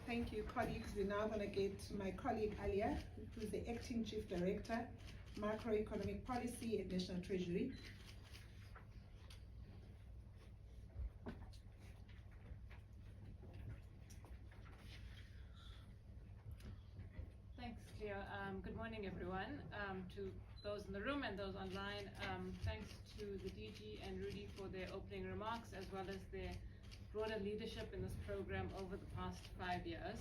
Thank you, colleagues. We're now going to get my colleague Alia, who's the Acting Chief Director, Macroeconomic Policy at National Treasury. Thanks, Cleo. Good morning, everyone. To those in the room and those online, thanks to the DG and Rudy for their opening remarks, as well as their broader leadership in this program over the past 5 years.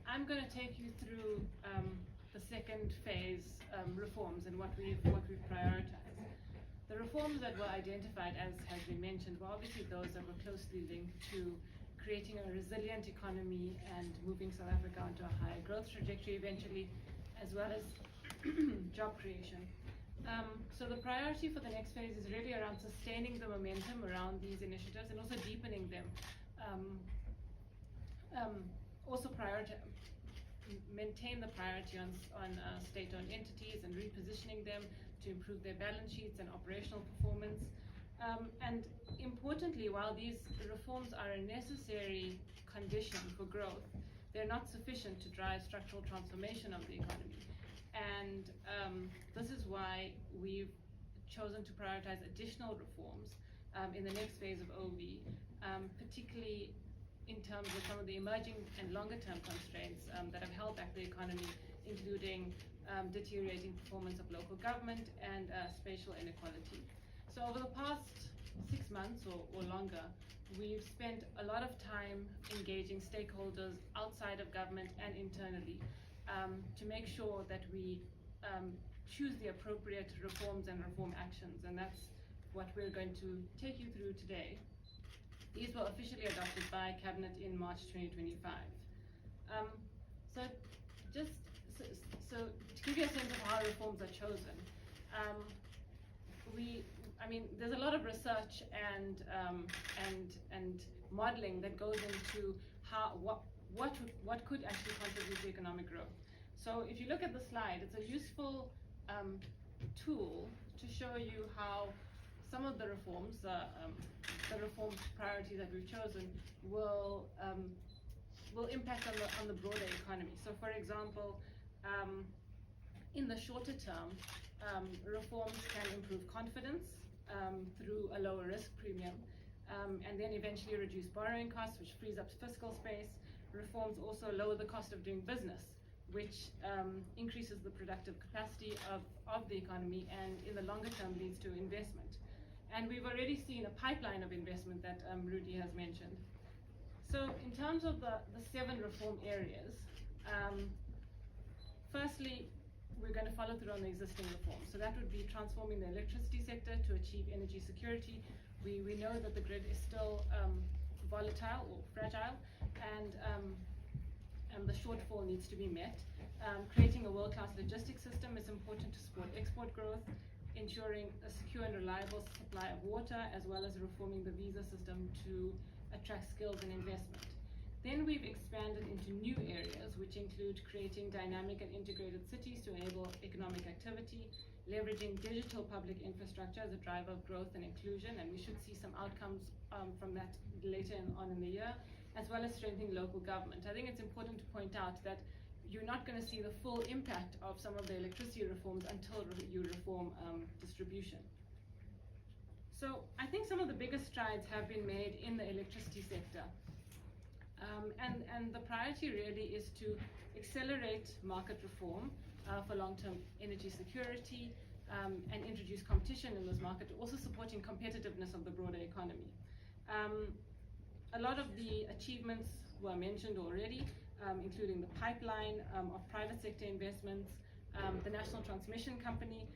I'm going to take you through the second phase reforms and what we've prioritized. The reforms that were identified, as has been mentioned, were obviously those that were closely linked to creating a resilient economy and moving South Africa onto a higher growth trajectory eventually, as well as job creation. So the priority for the next phase is really around sustaining the momentum around these initiatives and also deepening them. Also maintain the priority on state-owned entities and repositioning them to improve their balance sheets and operational performance. And importantly, while these reforms are a necessary condition for growth, they're not sufficient to drive structural transformation of the economy. And this is why we've chosen to prioritize additional reforms in the next phase of OV, particularly in terms of some of the emerging and longer-term constraints that have held back the economy, including deteriorating performance of local government and spatial inequality. So over the past 6 months or longer, we've spent a lot of time engaging stakeholders outside of government and internally to make sure that we choose the appropriate reforms and reform actions, and that's what we're going to take you through today. These were officially adopted by Cabinet in March 2025. So to give you a sense of how reforms are chosen, there's a lot of research and modeling that goes into what could actually contribute to economic growth. So if you look at the slide, it's a useful tool to show you how some of the reforms, the reform priorities that we've chosen, will impact on the broader economy. So, for example, in the shorter term, reforms can improve confidence through a lower risk premium, and then eventually reduce borrowing costs, which frees up fiscal space. Reforms also lower the cost of doing business, which increases the productive capacity of the economy, and in the longer term leads to investment. And we've already seen a pipeline of investment that Rudy has mentioned. So in terms of the 7 reform areas, firstly, we're going to follow through on the existing reforms. So that would be transforming the electricity sector to achieve energy security. We know that the grid is still volatile or fragile, and the shortfall needs to be met. Creating a world-class logistics system is important to support export growth, ensuring a secure and reliable supply of water, as well as reforming the visa system to attract skills and investment. Then we've expanded into new areas, which include creating dynamic and integrated cities to enable economic activity, leveraging digital public infrastructure as a driver of growth and inclusion, and we should see some outcomes from that later on in the year, as well as strengthening local government. I think it's important to point out that you're not going to see the full impact of some of the electricity reforms until you reform distribution. So I think some of the biggest strides have been made in the electricity sector. And the priority really is to accelerate market reform for long-term energy security and introduce competition in this market, also supporting competitiveness of the broader economy. A lot of the achievements were mentioned already, including the pipeline of private sector investments. The National Transmission Company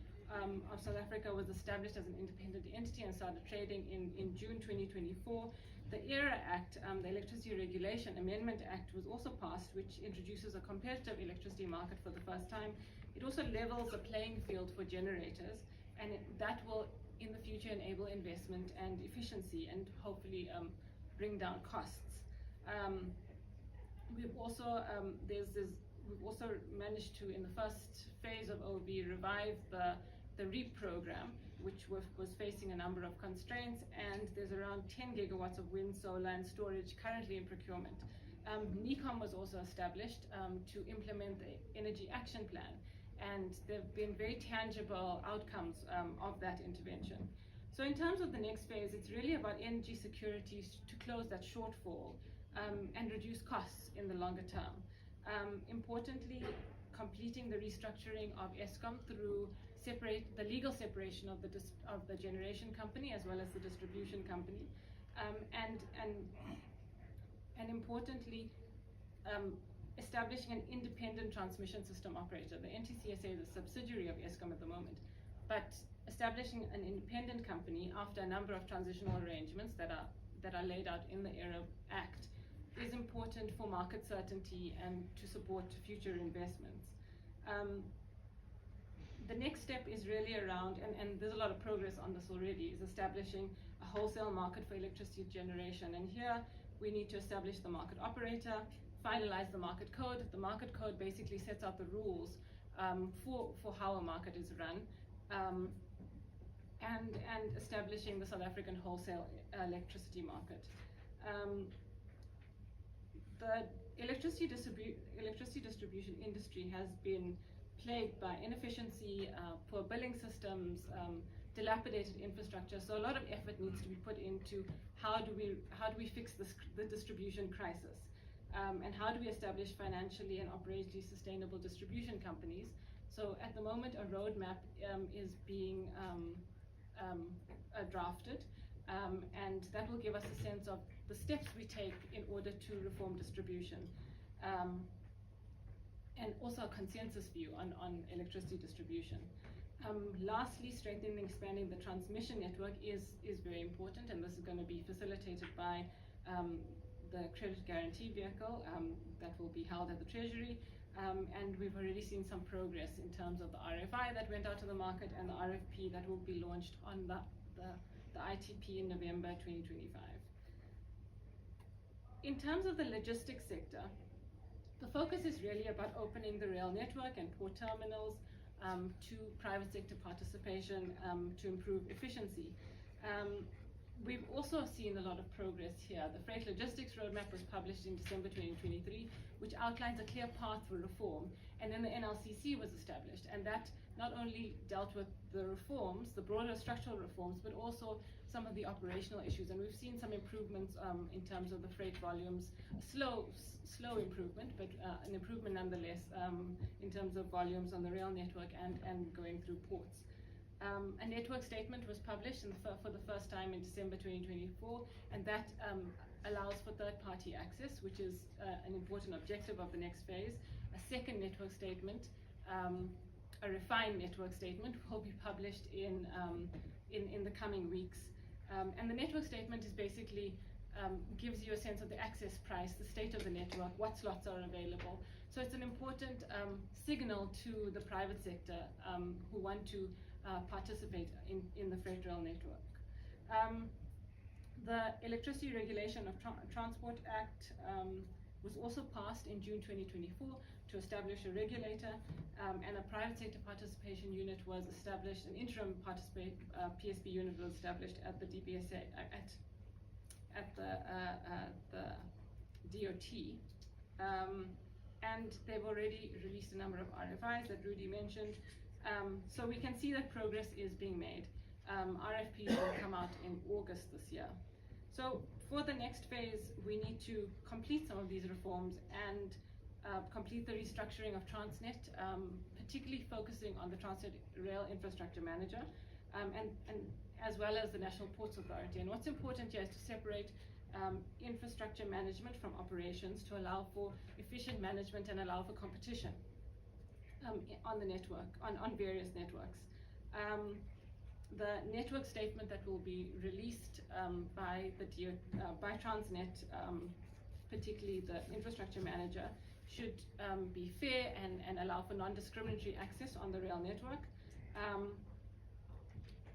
of South Africa was established as an independent entity and started trading in June 2024. The ERA Act, the Electricity Regulation Amendment Act, was also passed, which introduces a competitive electricity market for the first time. It also levels the playing field for generators, and that will, in the future, enable investment and efficiency and hopefully bring down costs. We've also managed to, in the first phase of OB, revive the REAP program, which was facing a number of constraints, and there's around 10 gigawatts of wind, solar, and storage currently in procurement. NECOM was also established to implement the Energy Action Plan, and there have been very tangible outcomes of that intervention. So in terms of the next phase, it's really about energy security to close that shortfall and reduce costs in the longer term. Importantly, completing the restructuring of Eskom through the legal separation of the generation company as well as the distribution company, and importantly, establishing an independent transmission system operator. The NTCSA is a subsidiary of Eskom at the moment, but establishing an independent company after a number of transitional arrangements that are laid out in the ERA Act is important for market certainty and to support future investments. The next step is really around, and there's a lot of progress on this already, is establishing a wholesale market for electricity generation. And here we need to establish the market operator, finalize the market code. The market code basically sets out the rules for how a market is run, and establishing the South African wholesale electricity market. The electricity distribution industry has been plagued by inefficiency, poor billing systems, dilapidated infrastructure. So a lot of effort needs to be put into how do we fix the distribution crisis, and how do we establish financially and operationally sustainable distribution companies. So at the moment, a roadmap is being drafted, and that will give us a sense of the steps we take in order to reform distribution, and also a consensus view on electricity distribution. Lastly, strengthening and expanding the transmission network is very important, and this is going to be facilitated by the credit guarantee vehicle that will be held at the Treasury, and we've already seen some progress in terms of the RFI that went out to the market and the RFP that will be launched on the ITP in November 2025. In terms of the logistics sector, the focus is really about opening the rail network and port terminals to private sector participation to improve efficiency. We've also seen a lot of progress here. The Freight Logistics Roadmap was published in December 2023, which outlines a clear path for reform, and then the NLCC was established, and that not only dealt with the reforms, the broader structural reforms, but also some of the operational issues, and we've seen some improvements in terms of the freight volumes, slow improvement, but an improvement nonetheless in terms of volumes on the rail network and going through ports. A network statement was published for the first time in December 2024, and that allows for third-party access, which is an important objective of the next phase. A second network statement, a refined network statement, will be published in the coming weeks. And the network statement is basically gives you a sense of the access price, the state of the network, what slots are available. So it's an important signal to the private sector who want to participate in the freight rail network. The Electricity Regulation of Transport Act was also passed in June 2024 to establish a regulator, and a private sector participation unit was established, an interim PSP unit was established at the DBSA, at the DOT, and they've already released a number of RFIs that Rudy mentioned. So we can see that progress is being made. RFPs will come out in August this year. So for the next phase, we need to complete some of these reforms and complete the restructuring of Transnet, particularly focusing on the Transnet Rail Infrastructure Manager, and as well as the National Ports Authority. And what's important here is to separate infrastructure management from operations to allow for efficient management and allow for competition on the network, on various networks. The network statement that will be released by Transnet, particularly the infrastructure manager, should be fair and allow for non-discriminatory access on the rail network.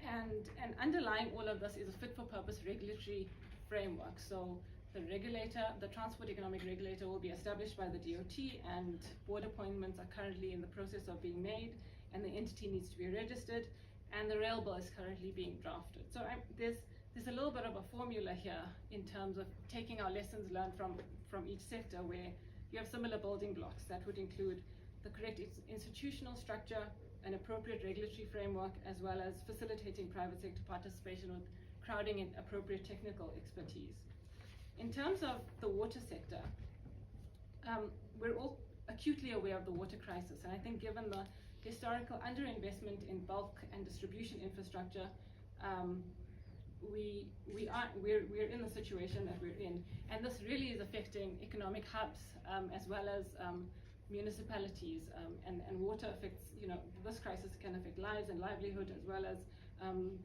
And underlying all of this is a fit-for-purpose regulatory framework. So the regulator, the Transport Economic Regulator, will be established by the DOT, and board appointments are currently in the process of being made, and the entity needs to be registered, and the rail bill is currently being drafted. So there's there's a little bit of a formula here in terms of taking our lessons learned from each sector, where you have similar building blocks that would include the correct institutional structure, an appropriate regulatory framework, as well as facilitating private sector participation with crowding in appropriate technical expertise. In terms of the water sector, we're all acutely aware of the water crisis, and I think given the historical underinvestment in bulk and distribution infrastructure, we're in the situation that we're in, and this really is affecting economic hubs as well as municipalities, and water affects, this crisis can affect lives and livelihood as well as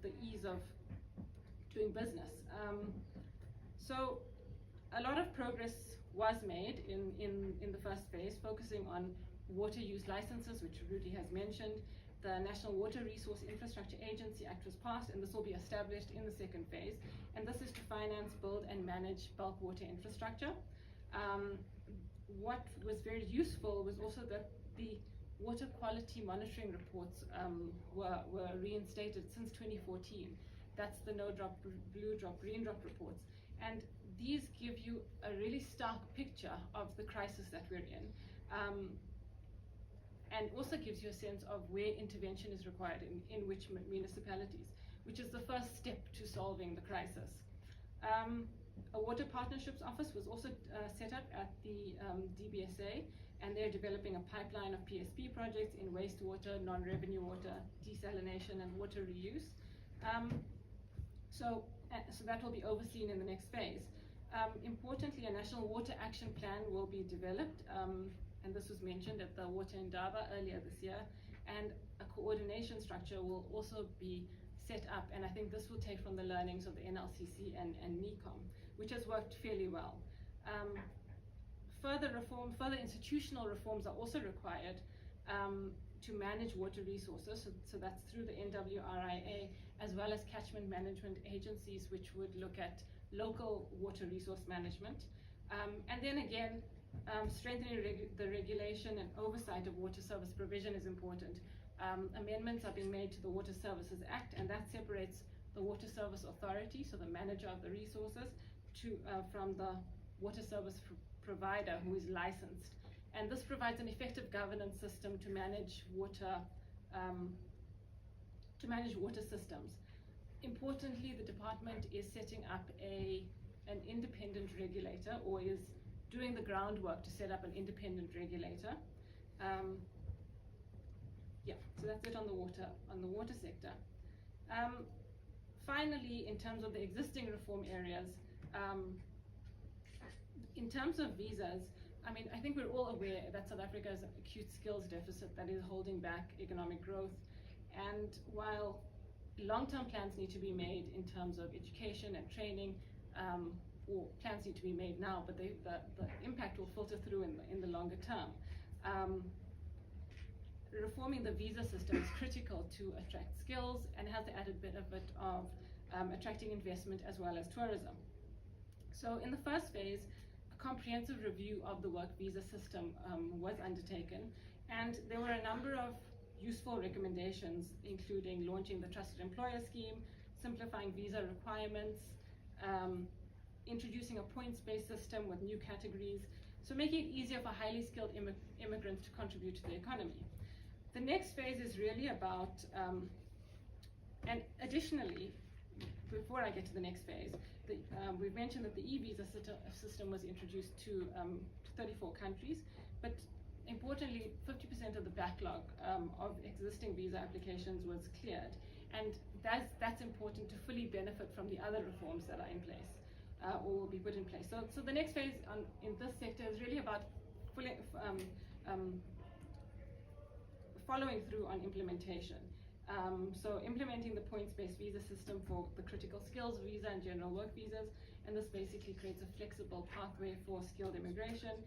the ease of doing business. So a lot of progress was made in the first phase, focusing on water use licenses, which Rudy has mentioned. The National Water Resource Infrastructure Agency Act was passed, and this will be established in the second phase. And this is to finance, build, and manage bulk water infrastructure. What was very useful was also that the water quality monitoring reports were reinstated since 2014. That's the no drop, blue drop, green drop reports. And these give you a really stark picture of the crisis that we're in. And also gives you a sense of where intervention is required in which municipalities, which is the first step to solving the crisis. A Water Partnerships Office was also set up at the DBSA, and they're developing a pipeline of PSP projects in wastewater, non-revenue water, desalination, and water reuse. So that will be overseen in the next phase. Importantly, a National Water Action Plan will be developed, and this was mentioned at the Water Indaba earlier this year, and a coordination structure will also be set up, and I think this will take from the learnings of the NLCC and NECOM, which has worked fairly well. Further institutional reforms are also required to manage water resources, so that's through the NWRIA, as well as catchment management agencies, which would look at local water resource management. And then again, strengthening the regulation and oversight of water service provision is important. Amendments are being made to the Water Services Act, and that separates the Water Service Authority, so the manager of the resources, from the water service provider who is licensed. And this provides an effective governance system to manage water systems. Importantly, the department is setting up an independent regulator, or is doing the groundwork to set up an independent regulator. So that's it on the water sector. Finally, in terms of the existing reform areas, in terms of visas, I think we're all aware that South Africa has an acute skills deficit that is holding back economic growth. And while long-term plans need to be made in terms of education and training, or plans need to be made now, but the impact will filter through in the longer term. Reforming the visa system is critical to attract skills and has the added benefit of attracting investment as well as tourism. So in the first phase, a comprehensive review of the work visa system was undertaken, and there were a number of useful recommendations, including launching the Trusted Employer Scheme, simplifying visa requirements, introducing a points-based system with new categories, so making it easier for highly skilled immigrants to contribute to the economy. The next phase is really about, and additionally, before I get to the next phase, we've mentioned that the e-visa system was introduced to 34 countries, but importantly, 50% of the backlog of existing visa applications was cleared, and that's important to fully benefit from the other reforms that are in place, or will be put in place. So the next phase in this sector is really about following through on implementation. So implementing the points-based visa system for the critical skills visa and general work visas, and this basically creates a flexible pathway for skilled immigration.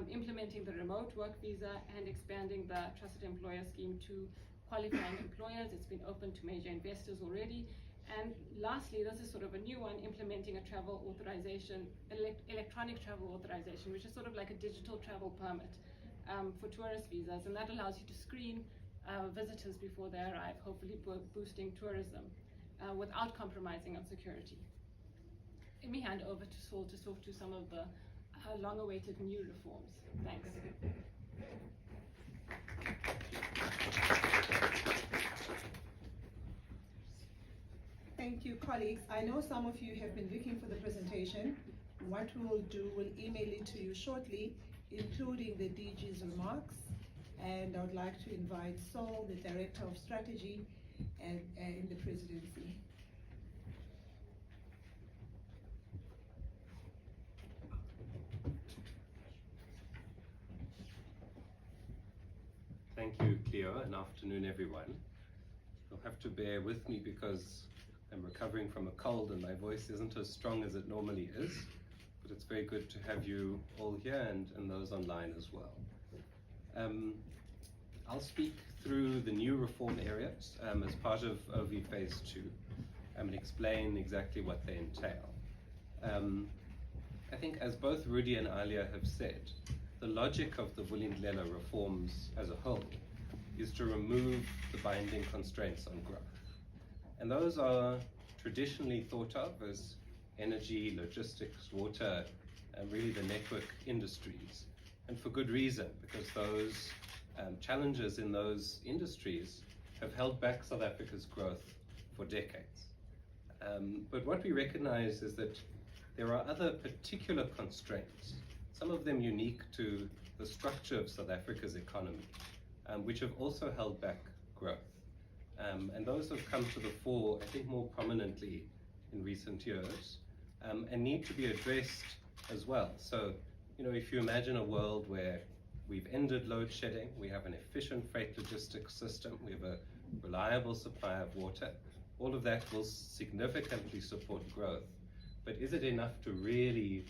Implementing the remote work visa and expanding the Trusted Employer Scheme to qualifying employers. It's been open to major investors already. And lastly, this is sort of a new one, implementing a travel authorization, electronic travel authorization, which is sort of like a digital travel permit for tourist visas, and that allows you to screen visitors before they arrive, hopefully boosting tourism. without compromising on security. Let me hand over to Saul to talk to some of the long-awaited new reforms. Thanks. Thank you, colleagues. I know some of you have been looking for the presentation. What we will do, we'll email it to you shortly, including the DG's remarks. And I would like to invite Saul, the Director of Strategy and in the Presidency. Thank you, Cleo, and afternoon, everyone. You'll have to bear with me because I'm recovering from a cold and my voice isn't as strong as it normally is, but it's very good to have you all here and those online as well. I'll speak through the new reform areas as part of OV Phase 2 and explain exactly what they entail. I think as both Rudy and Alia have said, the logic of the Vulindlela reforms as a whole is to remove the binding constraints on growth. And those are traditionally thought of as energy, logistics, water, and really the network industries. And for good reason, because those challenges in those industries have held back South Africa's growth for decades. But what we recognize is that there are other particular constraints, some of them unique to the structure of South Africa's economy, which have also held back growth. And those have come to the fore, I think, more prominently in recent years, and need to be addressed as well. So, if you imagine a world where we've ended load shedding, we have an efficient freight logistics system, we have a reliable supply of water, all of that will significantly support growth. But is it enough to really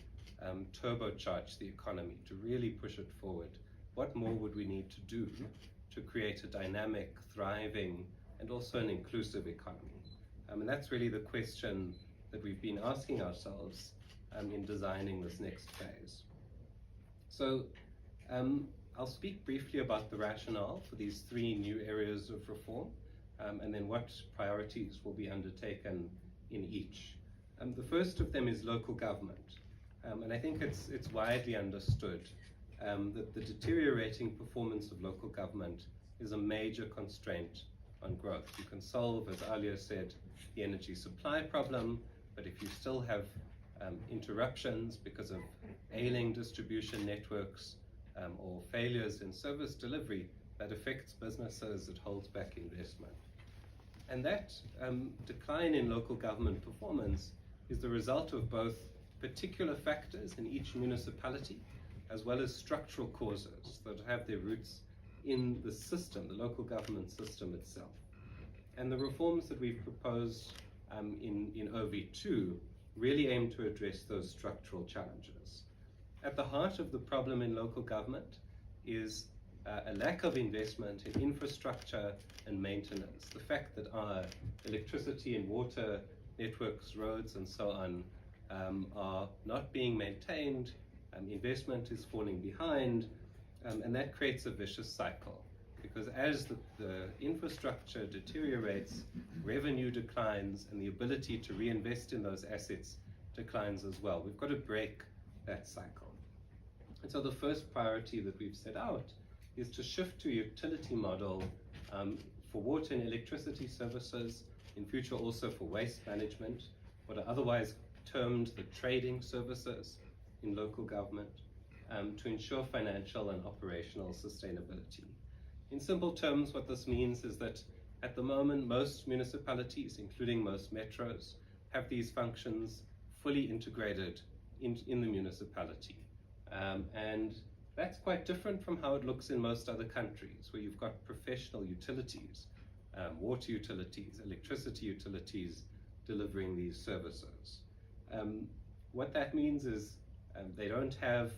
turbocharge the economy, to really push it forward? What more would we need to do to create a dynamic, thriving, and also an inclusive economy? And that's really the question that we've been asking ourselves in designing this next phase. So I'll speak briefly about the rationale for these three new areas of reform, and then what priorities will be undertaken in each. The first of them is local government. And I think it's widely understood that the deteriorating performance of local government is a major constraint on growth. You can solve, as Alia said, the energy supply problem, but if you still have interruptions because of ailing distribution networks or failures in service delivery, that affects businesses, it holds back investment. And that decline in local government performance is the result of both particular factors in each municipality, as well as structural causes that have their roots in the system, the local government system itself. And the reforms that we've proposed in OV2 really aim to address those structural challenges. At the heart of the problem in local government is a lack of investment in infrastructure and maintenance. The fact that our electricity and water networks, roads, and so on are not being maintained, investment is falling behind, and that creates a vicious cycle. Because as the infrastructure deteriorates, revenue declines, and the ability to reinvest in those assets declines as well. We've got to break that cycle. And so the first priority that we've set out is to shift to a utility model for water and electricity services, in future also for waste management, what are otherwise termed the trading services in local government, to ensure financial and operational sustainability. In simple terms, what this means is that at the moment, most municipalities, including most metros, have these functions fully integrated in the municipality. And that's quite different from how it looks in most other countries, where you've got professional utilities, water utilities, electricity utilities delivering these services. What that means is they don't have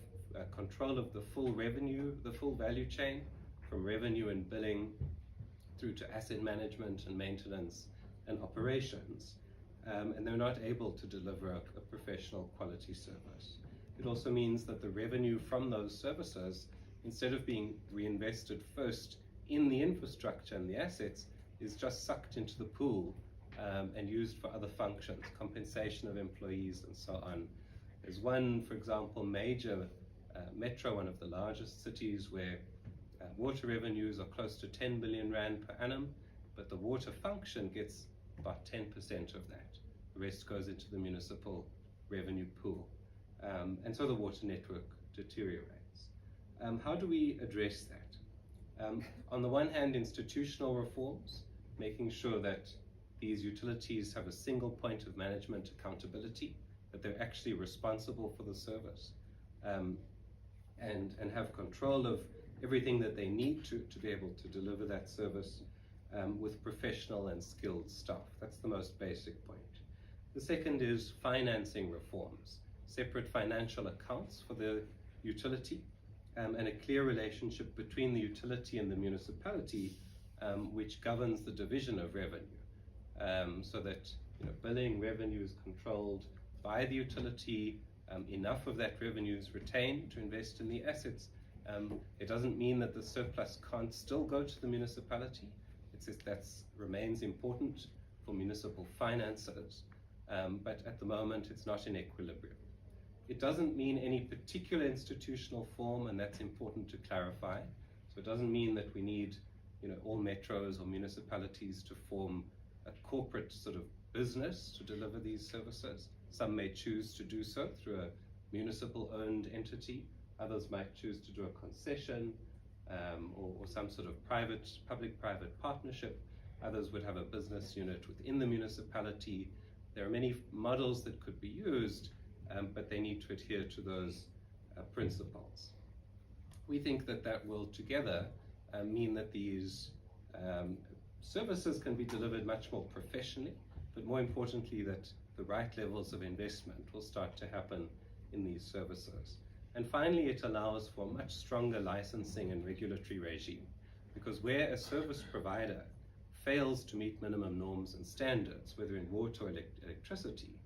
control of the full revenue, the full value chain, from revenue and billing through to asset management and maintenance and operations, and they're not able to deliver a professional quality service. It also means that the revenue from those services, instead of being reinvested first in the infrastructure and the assets, is just sucked into the pool and used for other functions, compensation of employees and so on. There's one, for example, major metro, one of the largest cities, where water revenues are close to 10 billion rand per annum, but the water function gets about 10% of that. The rest goes into the municipal revenue pool. And so the water network deteriorates. How do we address that? On the one hand, institutional reforms, making sure that these utilities have a single point of management accountability, that they're actually responsible for the service, and have control of everything that they need to be able to deliver that service with professional and skilled staff. That's the most basic point. The second is financing reforms, separate financial accounts for the utility, and a clear relationship between the utility and the municipality, which governs the division of revenue, so that billing revenue is controlled by the utility, enough of that revenue is retained to invest in the assets. It doesn't mean that the surplus can't still go to the municipality. That remains important for municipal finances, but at the moment it's not in equilibrium. It doesn't mean any particular institutional form, and that's important to clarify. So it doesn't mean that we need all metros or municipalities to form a corporate sort of business to deliver these services. Some may choose to do so through a municipal-owned entity. Others might choose to do a concession or some sort of public-private partnership. Others would have a business unit within the municipality. There are many models that could be used, but they need to adhere to those principles. We think that will together mean that these services can be delivered much more professionally, but more importantly that the right levels of investment will start to happen in these services. And finally, it allows for a much stronger licensing and regulatory regime, because where a service provider fails to meet minimum norms and standards, whether in water or electricity,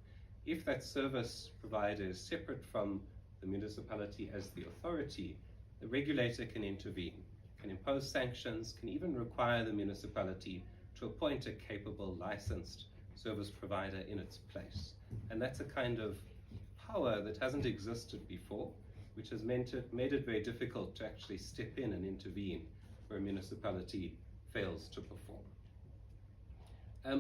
if that service provider is separate from the municipality as the authority, the regulator can intervene, can impose sanctions, can even require the municipality to appoint a capable licensed service provider in its place. And that's a kind of power that hasn't existed before, which has made it very difficult to actually step in and intervene where a municipality fails to perform.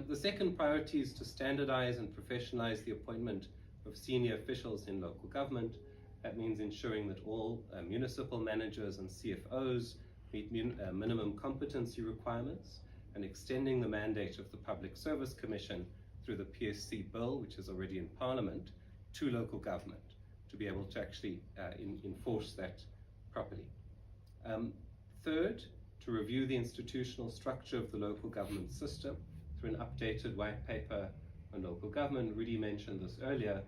The second priority is to standardize and professionalize the appointment of senior officials in local government. That means ensuring that all municipal managers and CFOs meet minimum competency requirements, and extending the mandate of the Public Service Commission through the PSC bill, which is already in Parliament, to local government to be able to actually enforce that properly. Third, to review the institutional structure of the local government system through an updated white paper on local government. Rudy mentioned this earlier.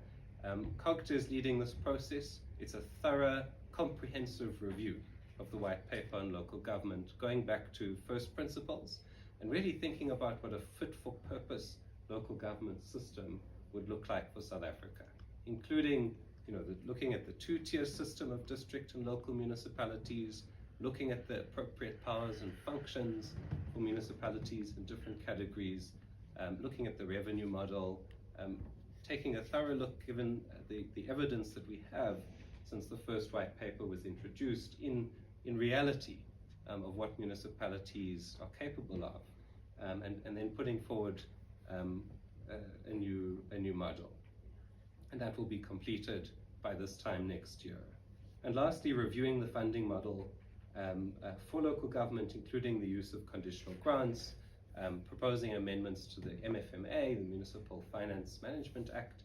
COGTA is leading this process. It's a thorough, comprehensive review of the white paper on local government, going back to first principles and really thinking about what a fit-for-purpose local government system would look like for South Africa, including looking at the two-tier system of district and local municipalities, looking at the appropriate powers and functions for municipalities in different categories, looking at the revenue model, taking a thorough look, given the evidence that we have since the first white paper was introduced, in reality of what municipalities are capable of, and then putting forward a new model. And that will be completed by this time next year. And lastly, reviewing the funding model for local government, including the use of conditional grants, proposing amendments to the MFMA, the Municipal Finance Management Act,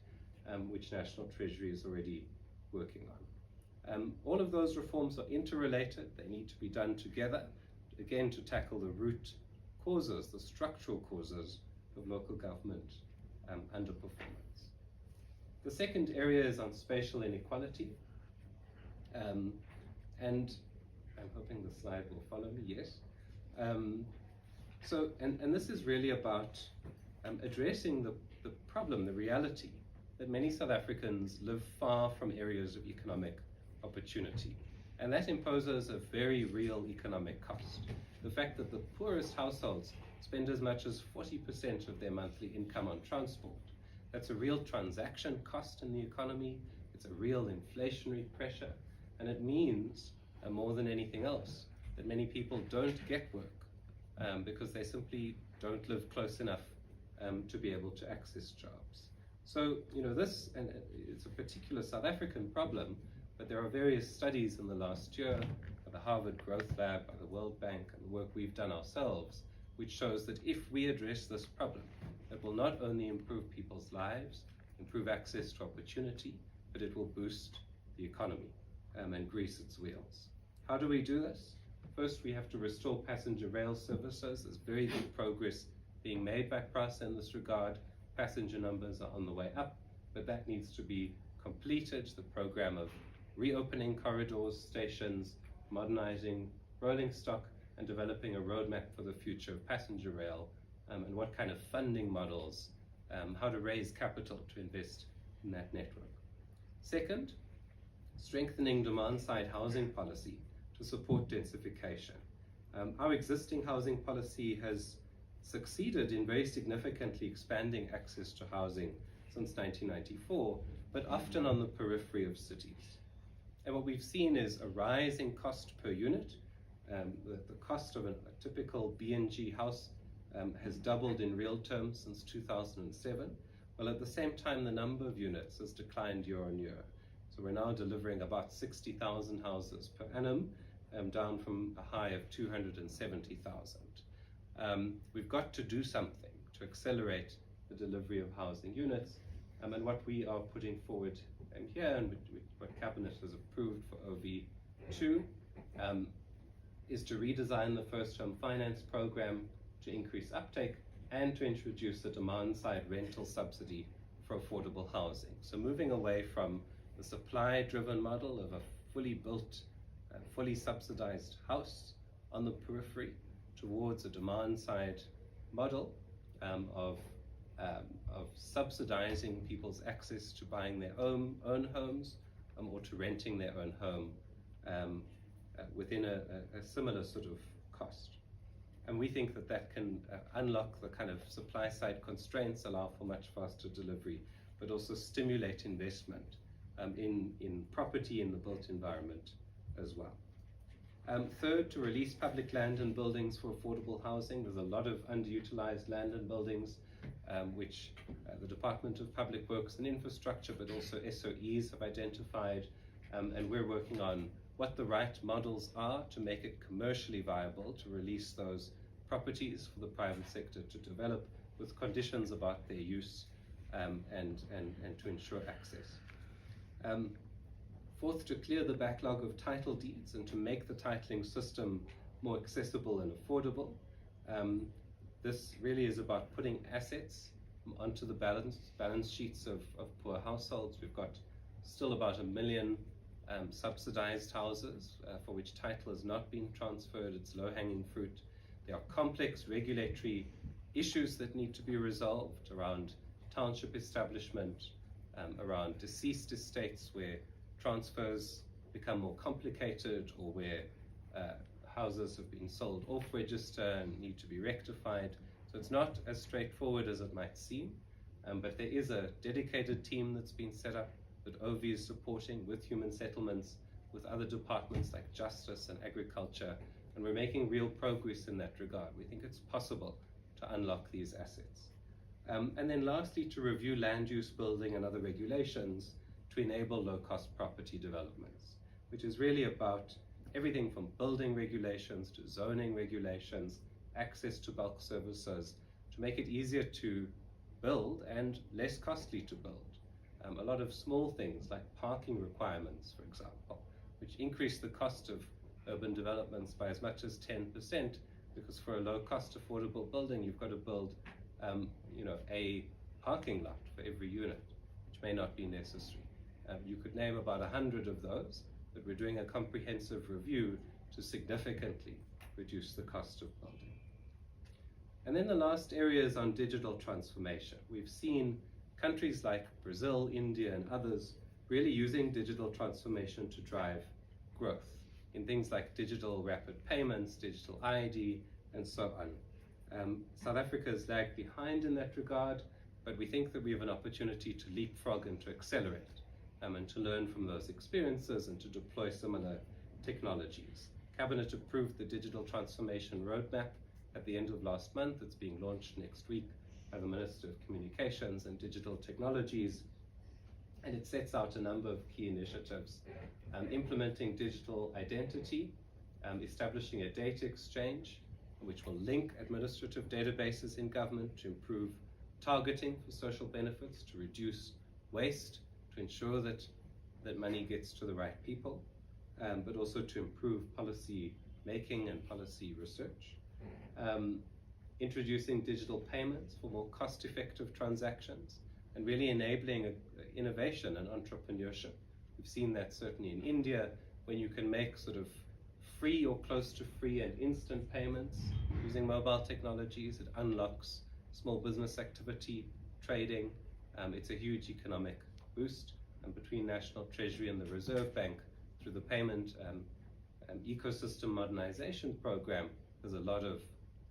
which National Treasury is already working on. All of those reforms are interrelated. They need to be done together, again, to tackle the root causes, the structural causes of local government underperformance. The second area is on spatial inequality. And I'm hoping the slide will follow me, yes. And this is really about addressing the problem, the reality, that many South Africans live far from areas of economic opportunity. And that imposes a very real economic cost. The fact that the poorest households spend as much as 40% of their monthly income on transport. That's a real transaction cost in the economy, it's a real inflationary pressure, and it means, more than anything else, that many people don't get work because they simply don't live close enough to be able to access jobs. So, this, and it's a particular South African problem, but there are various studies in the last year by the Harvard Growth Lab, by the World Bank, and the work we've done ourselves, which shows that if we address this problem, it will not only improve people's lives, improve access to opportunity, but it will boost the economy and grease its wheels. How do we do this? First, we have to restore passenger rail services. There's very good progress being made by PRASA in this regard. Passenger numbers are on the way up, but that needs to be completed. The program of reopening corridors, stations, modernizing rolling stock, and developing a roadmap for the future of passenger rail, and what kind of funding models, how to raise capital to invest in that network. Second, strengthening demand-side housing policy to support densification. Our existing housing policy has succeeded in very significantly expanding access to housing since 1994, but often on the periphery of cities. And what we've seen is a rising cost per unit. The cost of a typical B&G house has doubled in real terms since 2007, while at the same time the number of units has declined year on year. So we're now delivering about 60,000 houses per annum, down from a high of 270,000. We've got to do something to accelerate the delivery of housing units, and what we are putting forward here, and what Cabinet has approved for OV2, is to redesign the First Home Finance Program to increase uptake and to introduce a demand-side rental subsidy for affordable housing. So moving away from the supply-driven model of a fully built, fully subsidized house on the periphery towards a demand-side model of subsidizing people's access to buying their own homes or to renting their own home within a similar sort of cost. And we think that that can unlock the kind of supply-side constraints, allow for much faster delivery, but also stimulate investment in property in the built environment as well. Third, to release public land and buildings for affordable housing. There's a lot of underutilized land and buildings, which the Department of Public Works and Infrastructure, but also SOEs have identified, and we're working on what the right models are to make it commercially viable to release those properties for the private sector to develop with conditions about their use and to ensure access. Fourth, to clear the backlog of title deeds and to make the titling system more accessible and affordable. This really is about putting assets onto the balance sheets of poor households. We've got still about 1 million subsidized houses for which title has not been transferred. It's low-hanging fruit. There are complex regulatory issues that need to be resolved around township establishment, around deceased estates where transfers become more complicated, or where houses have been sold off register and need to be rectified. So it's not as straightforward as it might seem, but there is a dedicated team that's been set up that OV is supporting with human settlements, with other departments like justice and agriculture, and we're making real progress in that regard. We think it's possible to unlock these assets. And then lastly, to review land use, building and other regulations to enable low-cost property developments, which is really about everything from building regulations to zoning regulations, access to bulk services, to make it easier to build and less costly to build. A lot of small things like parking requirements, for example, which increase the cost of urban developments by as much as 10%, because for a low-cost affordable building, you've got to build a parking lot for every unit, which may not be necessary. You could name about 100 of those, but we're doing a comprehensive review to significantly reduce the cost of building. And then the last area is on digital transformation. We've seen countries like Brazil, India, and others really using digital transformation to drive growth. in things like digital rapid payments, digital ID, and so on. South Africa has lagged behind in that regard, but we think that we have an opportunity to leapfrog and to accelerate, and to learn from those experiences and to deploy similar technologies. Cabinet approved the Digital Transformation Roadmap at the end of last month. It's being launched next week by the Minister of Communications and Digital Technologies, and it sets out a number of key initiatives, implementing digital identity, establishing a data exchange which will link administrative databases in government to improve targeting for social benefits, to reduce waste, to ensure that money gets to the right people, but also to improve policy making and policy research. Introducing digital payments for more cost-effective transactions and really enabling innovation and entrepreneurship. We've seen that certainly in India, when you can make sort of free or close to free and instant payments using mobile technologies. It unlocks small business activity, trading. It's a huge economic boost. And between National Treasury and the Reserve Bank, through the payment ecosystem modernization program, there's a lot of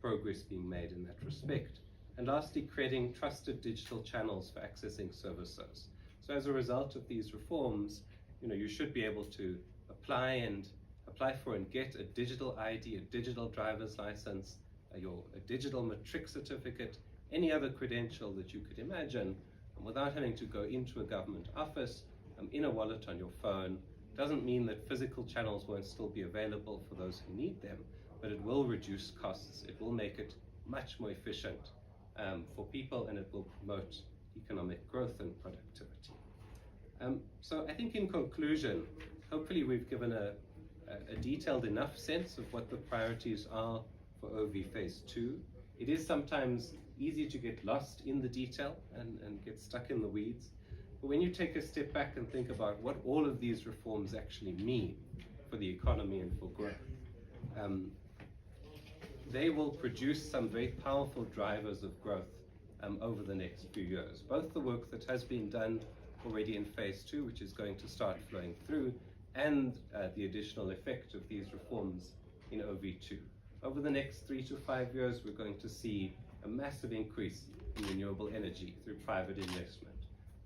progress being made in that respect. And lastly, creating trusted digital channels for accessing services. So as a result of these reforms, you should be able to apply for and get a digital ID, a digital driver's license, a digital matric certificate, any other credential that you could imagine, without having to go into a government office, in a wallet on your phone. Doesn't mean that physical channels won't still be available for those who need them, but it will reduce costs. It will make it much more efficient for people, and it will promote economic growth and productivity. So I think in conclusion, hopefully we've given a detailed enough sense of what the priorities are for OV Phase 2. It is sometimes easy to get lost in the detail and get stuck in the weeds. But when you take a step back and think about what all of these reforms actually mean for the economy and for growth, they will produce some very powerful drivers of growth over the next few years. Both the work that has been done already in Phase 2, which is going to start flowing through, and the additional effect of these reforms in OV2. Over the next 3 to 5 years, we're going to see a massive increase in renewable energy through private investment.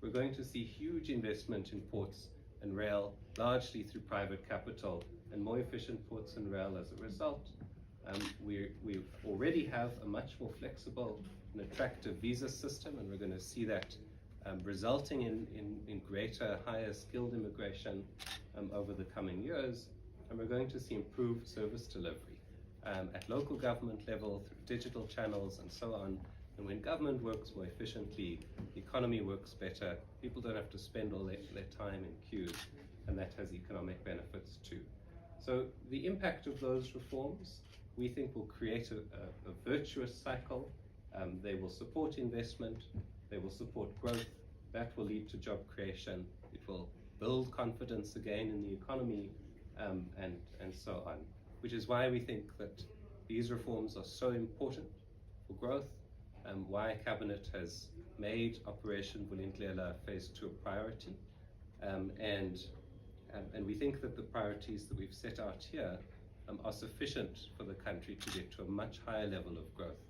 We're going to see huge investment in ports and rail, largely through private capital, and more efficient ports and rail as a result. We already have a much more flexible and attractive visa system, and we're going to see that resulting in greater, higher skilled immigration over the coming years. And we're going to see improved service delivery at local government level through digital channels and so on. And when government works more efficiently, the economy works better, people don't have to spend all their time in queues, and that has economic benefits too. So the impact of those reforms, we think, will create a virtuous cycle. They will support investment, they will support growth, that will lead to job creation, it will build confidence again in the economy, and so on. Which is why we think that these reforms are so important for growth, why Cabinet has made Operation Vulindlela Phase 2 a priority, and we think that the priorities that we've set out here are sufficient for the country to get to a much higher level of growth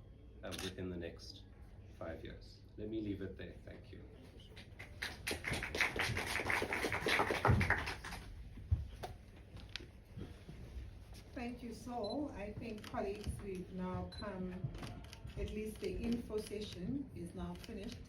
within the next 5 years. Let me leave it there. Thank you. Thank you, Saul. I think, colleagues, we've now come, at least the info session is now finished.